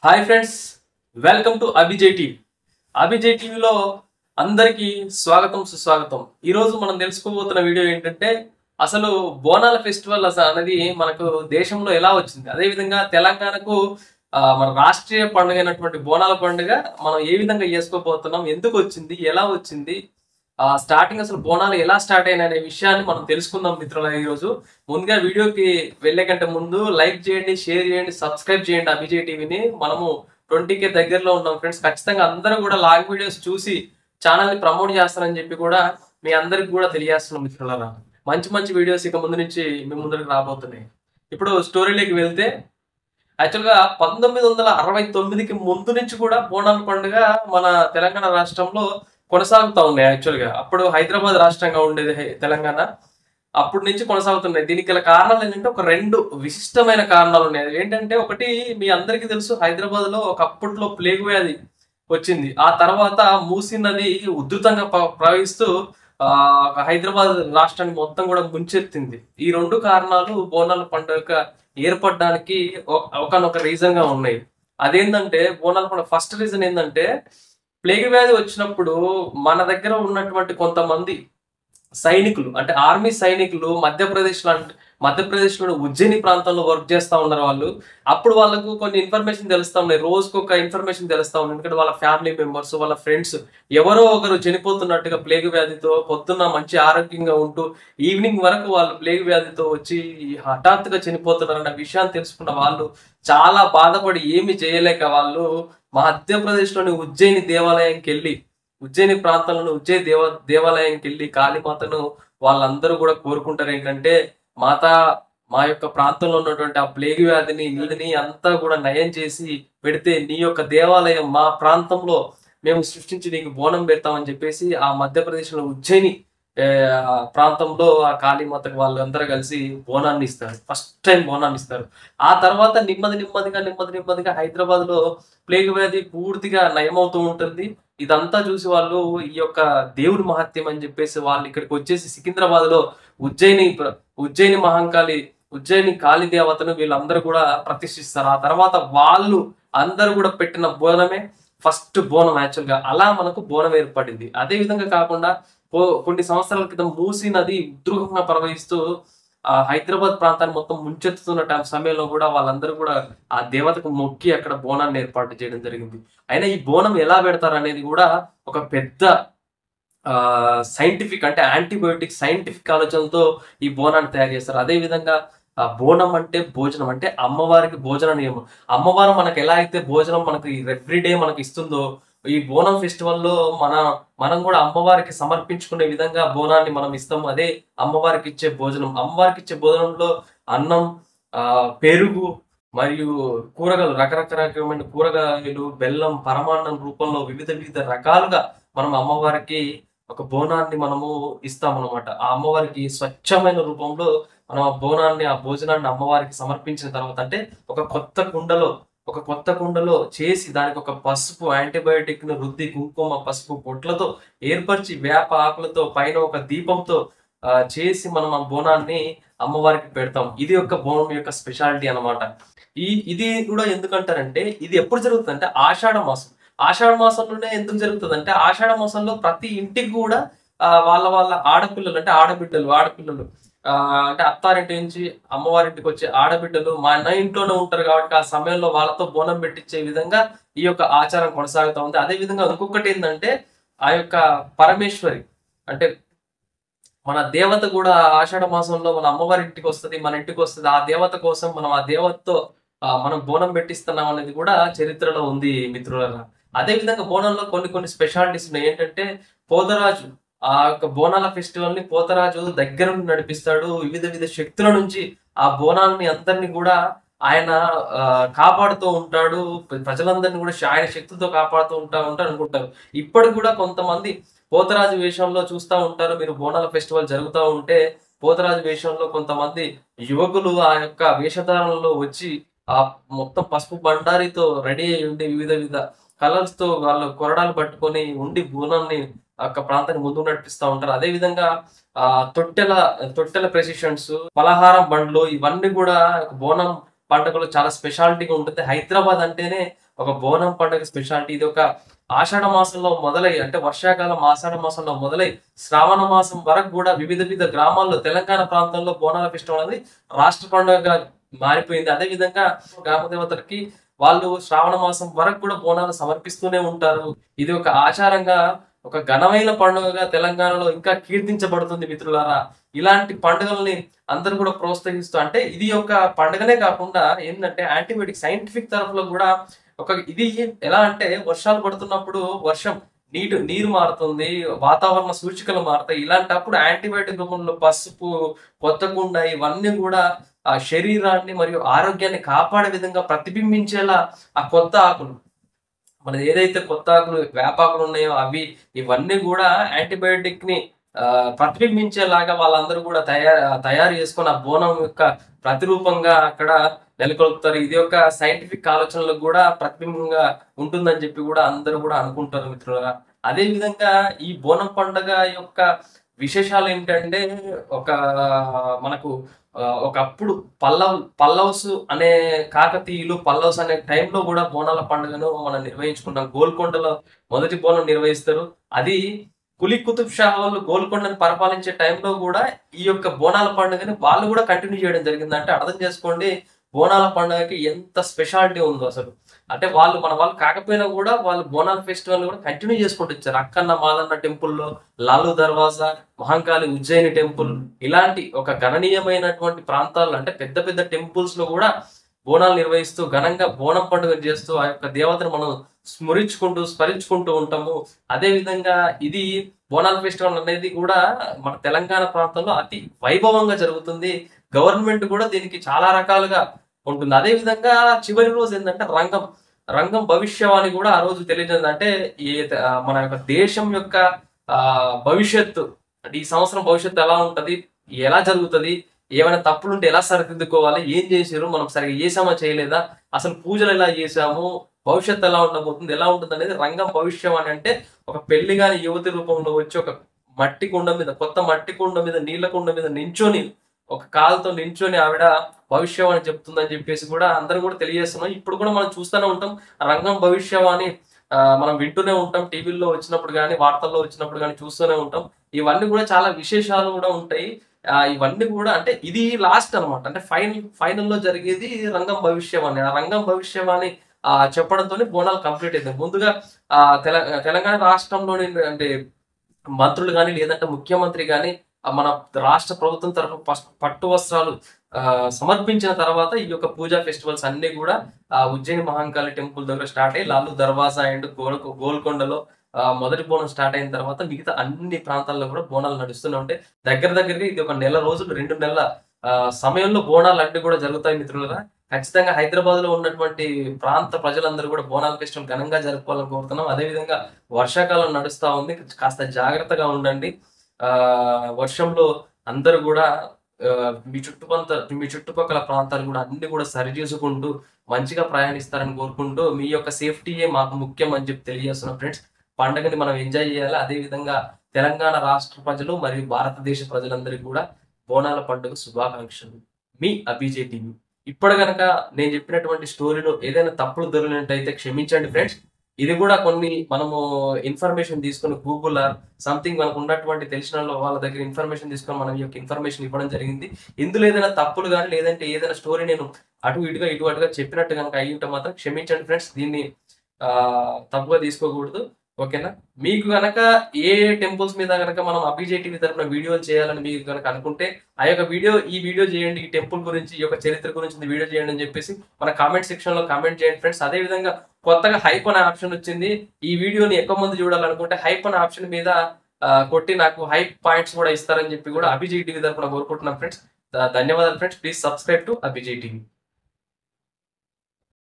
Hi friends, welcome to Abhijay TV. Abhijay టీవీలో అందరికీ స్వాగతం సుస్వాగతం. ఈరోజు మనం తెలుసుకోబోతున్న వీడియో ఏంటంటే అసలు బోనాల ఫెస్టివల్ అనేది మనకు దేశంలో ఎలా వచ్చింది, అదేవిధంగా తెలంగాణకు మన రాష్ట్రీయ పండుగ అయినటువంటి బోనాల పండుగ మనం ఏ విధంగా చేసుకోబోతున్నాం, ఎందుకు వచ్చింది, ఎలా వచ్చింది, స్టార్టింగ్ అసలు బోనాలు ఎలా స్టార్ట్ అయినా అనే విషయాన్ని మనం తెలుసుకుందాం మిత్రుల. ఈరోజు ముందుగా వీడియోకి వెళ్లే కంటే ముందు లైక్ చేయండి, షేర్ చేయండి, సబ్స్క్రైబ్ చేయండి అభిజయ్ టీవీని. మనము 20K దగ్గరలో ఉన్నాం ఫ్రెండ్స్. ఖచ్చితంగా అందరూ కూడా లాంగ్ వీడియోస్ చూసి ఛానల్ ని ప్రమోట్ చేస్తారని చెప్పి కూడా మీ అందరికి కూడా తెలియజేస్తున్నాం మిత్రులారా. మంచి మంచి వీడియోస్ ఇక ముందు నుంచి మీ ముందరికి రాబోతున్నాయి. ఇప్పుడు స్టోరీలోకి వెళ్తే యాక్చువల్గా 1969కి ముందు నుంచి కూడా బోనాల పండుగ మన తెలంగాణ రాష్ట్రంలో కొనసాగుతూ ఉన్నాయి. యాక్చువల్గా అప్పుడు హైదరాబాద్ రాష్ట్రంగా ఉండేది తెలంగాణ, అప్పటి నుంచి కొనసాగుతున్నాయి. దీనికి గల కారణాలు ఏంటంటే ఒక రెండు విశిష్టమైన కారణాలు ఉన్నాయి. అది ఏంటంటే, ఒకటి మీ అందరికీ తెలుసు, హైదరాబాద్ లో ఒకప్పట్లో ప్లేగు వ్యాధి వచ్చింది. ఆ తర్వాత మూసీ నది ఉధృతంగా ప్రవహిస్తూ హైదరాబాద్ రాష్ట్రాన్ని మొత్తం కూడా ముంచెత్తింది. ఈ రెండు కారణాలు బోనాల పండుగ ఏర్పడడానికి ఒకనొక రీజన్ గా ఉన్నాయి. అదేంటంటే, బోనాల పండుగ ఫస్ట్ రీజన్ ఏంటంటే, ప్లేగు వ్యాధి వచ్చినప్పుడు మన దగ్గర ఉన్నటువంటి కొంతమంది సైనికులు, అంటే ఆర్మీ సైనికులు మధ్యప్రదేశ్లోని ఉజ్జయిని ప్రాంతంలో వర్క్ చేస్తా ఉన్నారు వాళ్ళు. అప్పుడు వాళ్ళకు కొన్ని ఇన్ఫర్మేషన్ తెలుస్తా ఉన్నాయి, రోజుకు ఒక ఇన్ఫర్మేషన్ తెలుస్తా ఉన్నాయి. ఎందుకంటే వాళ్ళ ఫ్యామిలీ మెంబర్స్, వాళ్ళ ఫ్రెండ్స్ ఎవరో ఒకరు చనిపోతున్నట్టుగా ప్లేగు వ్యాధితో, పొద్దున్న మంచి ఆరోగ్యంగా ఉంటూ ఈవినింగ్ వరకు వాళ్ళు ప్లేగు వ్యాధితో వచ్చి హఠాత్తుగా చనిపోతున్నారన్న విషయాన్ని తెలుసుకున్న వాళ్ళు చాలా బాధపడి ఏమి చేయలేక వాళ్ళు మధ్యప్రదేశ్లోని ఉజ్జయిని ప్రాంతంలో దేవాలయంకి వెళ్ళి కాళీమాతను వాళ్ళందరూ కూడా కోరుకుంటారు ఏంటంటే, మాత, మా యొక్క ప్రాంతంలో ఉన్నటువంటి ఆ ప్లేగు వ్యాధిని, నీటిని అంతా కూడా నయం చేసి పెడితే నీ యొక్క దేవాలయం మా ప్రాంతంలో మేము సృష్టించి నీకు బోనం పెడతామని చెప్పేసి ఆ మధ్యప్రదేశ్లో ఉజ్జయిని ప్రాంతంలో ఆ కాళీమాతకు వాళ్ళందరూ కలిసి బోనాన్ని ఇస్తారు. ఫస్ట్ టైం బోనాన్ని ఇస్తారు. ఆ తర్వాత నెమ్మదిగా హైదరాబాద్ లో ప్లేగు వ్యాధి పూర్తిగా నయమవుతూ ఉంటుంది. ఇదంతా చూసి వాళ్ళు ఈ యొక్క దేవుడి మహత్యం అని చెప్పేసి వాళ్ళు ఇక్కడికి వచ్చేసి సికింద్రాబాద్ లో ఉజ్జయిని కాళీ దేవతను వీళ్ళందరూ కూడా ప్రతిష్ఠిస్తారు. ఆ తర్వాత వాళ్ళు అందరూ కూడా పెట్టిన బోనమే ఫస్ట్ బోనం. యాక్చువల్గా అలా మనకు బోనం ఏర్పడింది. అదే విధంగా కాకుండా కొన్ని సంవత్సరాల క్రితం మూసీ నది ఉధృతంగా ప్రవహిస్తూ హైదరాబాద్ ప్రాంతాన్ని మొత్తం ముంచెత్తుతున్న సమయంలో కూడా వాళ్ళందరూ కూడా ఆ దేవతకు మొక్కి అక్కడ బోనాన్ని ఏర్పాటు చేయడం జరిగింది. అయినా ఈ బోనం ఎలా పెడతారు అనేది కూడా ఒక పెద్ద సైంటిఫిక్, అంటే యాంటీబయోటిక్ సైంటిఫిక్ ఆలోచనలతో ఈ బోనాన్ని తయారు చేస్తారు. అదే విధంగా బోనం అంటే భోజనం, అంటే అమ్మవారికి భోజన నియమం. అమ్మవారు మనకు ఎలా అయితే భోజనం మనకి ఎవ్రీడే మనకి ఇస్తుందో, ఈ బోనం ఫెస్టివల్లో మనం కూడా అమ్మవారికి సమర్పించుకునే విధంగా బోనాన్ని మనం ఇస్తాం. అదే అమ్మవారికి ఇచ్చే భోజనం. అమ్మవారికి ఇచ్చే భోజనంలో అన్నం, పెరుగు మరియు కూరగాయలు, రకరకాలమైన కూరగాయలు, బెల్లం, పరమాన్నం రూపంలో వివిధ రకాలుగా మనం అమ్మవారికి ఒక బోనాన్ని మనము ఇస్తామన్నమాట. ఆ అమ్మవారికి స్వచ్ఛమైన రూపంలో మనం ఆ భోజనాన్ని అమ్మవారికి సమర్పించిన తర్వాత, అంటే ఒక కొత్త కుండలో చేసి దానికి ఒక పసుపు యాంటీబయోటిక్ ను రుద్ది, కుంకుమ, పసుపు పొట్లతో ఏర్పరిచి, వేప ఆకులతో పైన ఒక దీపంతో చేసి మనం ఆ బోనాన్ని అమ్మవారికి పెడతాం. ఇది ఒక బోనం యొక్క స్పెషాలిటీ అనమాట. ఇది కూడా ఎందుకంటారంటే, ఇది ఎప్పుడు జరుగుతుంది అంటే ఆషాఢ మాసంలోనే ఎందుకు జరుగుతుంది అంటే, ఆషాఢ మాసంలో ప్రతి ఇంటికి కూడా వాళ్ళ ఆడపిల్లలు, అంటే ఆడపిల్లలు అంటే అత్తారింటి నుంచి అమ్మవారింటికి వచ్చే ఆడబిడ్డలు మన ఇంట్లోనే ఉంటారు కాబట్టి ఆ సమయంలో వాళ్ళతో బోనం పెట్టించే విధంగా ఈ యొక్క ఆచారం కొనసాగుతూ ఉంది. అదే విధంగా ఇంకొకటి ఏంటంటే, ఆ యొక్క పరమేశ్వరి, అంటే మన దేవత కూడా ఆషాఢ మాసంలో మన అమ్మవారి ఇంటికి వస్తుంది, మన ఇంటికి వస్తుంది. ఆ దేవత కోసం మనం ఆ దేవతతో మనం బోనం పెట్టిస్తున్నాం అనేది కూడా చరిత్రలో ఉంది మిత్రులారా. అదే విధంగా బోనంలో కొన్ని స్పెషాలిటీస్ ఉన్నాయి. ఏంటంటే, పోతరాజు ఆ యొక్క బోనాల ఫెస్టివల్ ని పోతరాజు దగ్గర నుండి నడిపిస్తాడు. వివిధ శక్తుల నుంచి ఆ బోనాలని అందరినీ కూడా ఆయన కాపాడుతూ ఉంటాడు. ప్రజలందరినీ కూడా ఆయన శక్తితో కాపాడుతూ ఉంటారు అనుకుంటారు. ఇప్పటికి కూడా కొంతమంది పోతరాజు వేషంలో చూస్తూ ఉంటారు. మీరు బోనాల ఫెస్టివల్ జరుగుతూ ఉంటే పోతరాజు వేషంలో కొంతమంది యువకులు ఆ యొక్క వేషధారణలో వచ్చి ఆ మొత్తం పసుపు బండారితో రెడీ అయి ఉండి వివిధ కలర్స్ తో వాళ్ళు కొరడాలు పట్టుకొని ఉండి బోనాన్ని ప్రాంతాన్ని ముందుకు నడిపిస్తూ ఉంటారు. అదే విధంగా తొట్టెల ప్రెసిషన్స్, పలహారం బండ్లు, ఇవన్నీ కూడా బోనం పండుగలో చాలా స్పెషాలిటీగా ఉంటుంది. హైదరాబాద్ అంటేనే ఒక బోనం పండుగ స్పెషాలిటీ. ఇది ఒక ఆషాఢ మాసంలో మొదలై అంటే వర్షాకాలం ఆషాఢ మాసంలో మొదలై శ్రావణ మాసం వరకు కూడా వివిధ వివిధ గ్రామాల్లో తెలంగాణ ప్రాంతంలో బోనాల ఫెస్టివల్ అనేది రాష్ట్ర పండుగగా మారిపోయింది. అదే విధంగా గ్రామ దేవతలకి వాళ్ళు శ్రావణ మాసం వరకు కూడా బోనాలు సమర్పిస్తూనే ఉంటారు. ఇది ఒక ఆచారంగా ఒక ఘనమైన పండుగగా తెలంగాణలో ఇంకా కీర్తించబడుతుంది మిత్రులారా. ఇలాంటి పండుగల్ని అందరూ కూడా ప్రోత్సహిస్తూ అంటే ఇది ఒక పండుగనే కాకుండా ఏంటంటే యాంటీబయాటిక్ సైంటిఫిక్ తరఫులో కూడా ఇది ఎలా అంటే వర్షాలు పడుతున్నప్పుడు నీరు మారుతుంది, వాతావరణ సూచికలు మారుతాయి. ఇలాంటప్పుడు యాంటీబయాటిక్ రూపంలో పసుపు, కొత్తకుండ ఇవన్నీ కూడా ఆ శరీరాన్ని మరియు ఆరోగ్యాన్ని కాపాడే విధంగా ప్రతిబింబించేలా ఆ కొత్త ఆకులు మనది ఏదైతే కొత్త ఆకులు వేపాకులు ఉన్నాయో ఇవన్నీ కూడా యాంటీబయాటిక్ ని ప్రతిబింబించేలాగా వాళ్ళందరూ కూడా తయారు చేసుకుని ఆ బోనం యొక్క ప్రతిరూపంగా అక్కడ నెలకొల్పుతారు. ఇది ఒక సైంటిఫిక్ ఆలోచనలకు కూడా ప్రతిబింబంగా ఉంటుందని చెప్పి కూడా అందరూ కూడా అనుకుంటారు మిత్రులుగా. అదే విధంగా ఈ బోనం పండుగ యొక్క విశేషాలు ఏంటంటే మనకు ఒకప్పుడు పల్లవ్స్ అనే కాకతీయులు పల్లవ్స్ అనే టైంలో కూడా బోనాల పండుగను మనం నిర్వహించుకుంటాం. గోల్కొండలో మొదటి బోనం నిర్వహిస్తారు. అది కులీ కుతుబ్ షా వాళ్ళు గోల్కొండని పరిపాలించే టైంలో కూడా ఈ యొక్క బోనాల పండుగని వాళ్ళు కూడా కంటిన్యూ చేయడం జరిగింది. అంటే అర్థం చేసుకోండి బోనాల పండుగకి ఎంత స్పెషాలిటీ ఉందో అసలు. అంటే మన వాళ్ళు కాకపోయినా కూడా వాళ్ళు బోనాల ఫెస్టివల్ కూడా కంటిన్యూ చేసుకుంటూ వచ్చారు. అక్కన్న మాదన్న టెంపుల్లో, లాలు దర్వాజా, మహంకాళి ఉజ్జయిని టెంపుల్ ఇలాంటి ఒక గణనీయమైనటువంటి ప్రాంతాల్లో అంటే పెద్ద పెద్ద టెంపుల్స్ లో కూడా బోనాలు నిర్వహిస్తూ ఘనంగా బోనం పండుగ చేస్తూ ఆ యొక్క దేవతను మనం స్మరించుకుంటూ ఉంటాము. అదే విధంగా ఇది బోనాల ఫెస్టివల్ అనేది కూడా మన తెలంగాణ ప్రాంతంలో అతి వైభవంగా జరుగుతుంది. గవర్నమెంట్ కూడా దీనికి చాలా రకాలుగా ఉంటుంది. అదే విధంగా చివరి రోజు ఏంటంటే రంగం భవిష్యవాణి కూడా ఆ రోజు తెలియజేది. అంటే మన యొక్క దేశం యొక్క భవిష్యత్తు అంటే ఈ సంవత్సరం భవిష్యత్తు ఎలా ఉంటది, ఎలా జరుగుతుంది, ఏమైనా తప్పులుంటే ఎలా సరిదిద్దుకోవాలి, ఏం చేసారు, మనం సరిగ్గా చేసామా చేయలేదా, అసలు పూజలు ఎలా చేసాము, భవిష్యత్తు ఎలా ఉండబోతుంది, ఎలా ఉంటుంది అనేది రంగం భవిష్యవాణి. అంటే ఒక పెళ్లి గాని యువతి రూపంలో వచ్చి ఒక కొత్త మట్టి కుండ మీద నీళ్ల కుండ మీద నించొని ఒక కాలుతో నించొని ఆవిడ భవిష్యవాణి చెప్తుందని చెప్పేసి కూడా అందరూ కూడా తెలియజేస్తున్నాం. ఇప్పుడు కూడా మనం చూస్తూనే ఉంటాం రంగం భవిష్యవాణి మనం వింటూనే ఉంటాం. టీవీల్లో వచ్చినప్పుడు కానీ వార్తల్లో వచ్చినప్పుడు కానీ చూస్తూనే ఉంటాం. ఇవన్నీ కూడా చాలా విశేషాలు కూడా ఉంటాయి. ఇవన్నీ కూడా అంటే ఇది లాస్ట్ అనమాట. అంటే ఫైనల్లో జరిగేది రంగం భవిష్యవాణి. ఆ రంగం భవిష్యవాణి చెప్పడంతో బోనాలు కంప్లీట్ అయింది. ముందుగా తెలంగాణ రాష్ట్రంలోని అంటే మంత్రులు కానీ లేదంటే ముఖ్యమంత్రి కానీ మన రాష్ట్ర ప్రభుత్వం తరఫున పట్టు వస్త్రాలు సమర్పించిన తర్వాత ఈ యొక్క పూజా ఫెస్టివల్స్ అన్ని కూడా ఉజ్జయిని మహంకాళి టెంపుల్ దగ్గర స్టార్ట్ అయ్యి లాలు దర్వాజా అండ్ గోల్కొండలో మొదటి బోనం స్టార్ట్ అయిన తర్వాత మిగతా అన్ని ప్రాంతాల్లో కూడా బోనాలు నడుస్తూనే ఉంటాయి. దగ్గరగా ఇది ఒక 2 రోజులు 2 నెలల సమయంలో బోనాలు అన్ని కూడా జరుగుతాయి మిత్రులుగా. ఖచ్చితంగా హైదరాబాద్ లో ఉన్నటువంటి ప్రాంత ప్రజలందరూ కూడా బోనాల ఫెస్టివల్ ఘనంగా జరుపుకోవాలని కోరుతున్నాం. అదేవిధంగా వర్షాకాలం నడుస్తా ఉంది, కాస్త జాగ్రత్తగా ఉండండి. వర్షంలో అందరూ కూడా మీ చుట్టుపక్కల ప్రాంతాలు కూడా అన్ని కూడా సరి చేసుకుంటూ మంచిగా ప్రయాణిస్తారని కోరుకుంటూ మీ యొక్క సేఫ్టీయే మాకు ముఖ్యం అని చెప్పి తెలియజేస్తున్నాం ఫ్రెండ్స్. పండుగని మనం ఎంజాయ్ చేయాలి. అదే విధంగా తెలంగాణ రాష్ట్ర ప్రజలు మరియు భారతదేశ ప్రజలందరికీ కూడా బోనాల పండుగ శుభాకాంక్షలు. మీ అభిజే టీవీ. ఇప్పుడు గనక నేను చెప్పినటువంటి స్టోరీలో ఏదైనా తప్పులు దొరికినట్టయితే క్షమించండి ఫ్రెండ్స్. ఇది కూడా కొన్ని మనము ఇన్ఫర్మేషన్ తీసుకుని గూగుల్ సంథింగ్ మనకు ఉన్నటువంటి తెలిసిన వాళ్ళ దగ్గర ఇన్ఫర్మేషన్ తీసుకొని మనం ఈ యొక్క ఇన్ఫర్మేషన్ ఇవ్వడం జరిగింది. ఇందులో ఏదైనా తప్పులు కానీ లేదంటే ఏదైనా స్టోరీ నేను అటు అటుగా చెప్పినట్టు కనుక అయ్యి ఉంటే మాత్రం క్షమించండి ఫ్రెండ్స్. దీన్ని తప్పుగా తీసుకోకూడదు. ఓకేనా? మీకు గనక ఏ టెంపుల్స్ మీద గనక మనం అభిజే టీవీ తరపున వీడియోలు చేయాలని మీకు కనుక అనుకుంటే ఈ వీడియో చేయండి, ఈ టెంపుల్ గురించి, ఈ యొక్క చరిత్ర గురించి వీడియో చేయండి అని చెప్పేసి మన కామెంట్ సెక్షన్ లో కామెంట్ చేయండి ఫ్రెండ్స్. అదే విధంగా కొత్తగా హైప్ అనే ఆప్షన్ వచ్చింది. ఈ వీడియోని ఎక్కువ మంది చూడాలనుకుంటే హైప్ అనే ఆప్షన్ మీద కొట్టి నాకు హైప్ పాయింట్స్ కూడా ఇస్తారని చెప్పి కూడా అభిజే టీవీ తరపున కోరుకుంటున్నాం ఫ్రెండ్స్. ధన్యవాదాలు ఫ్రెండ్స్. ప్లీజ్ సబ్స్క్రైబ్ టు అభిజే టీవీ.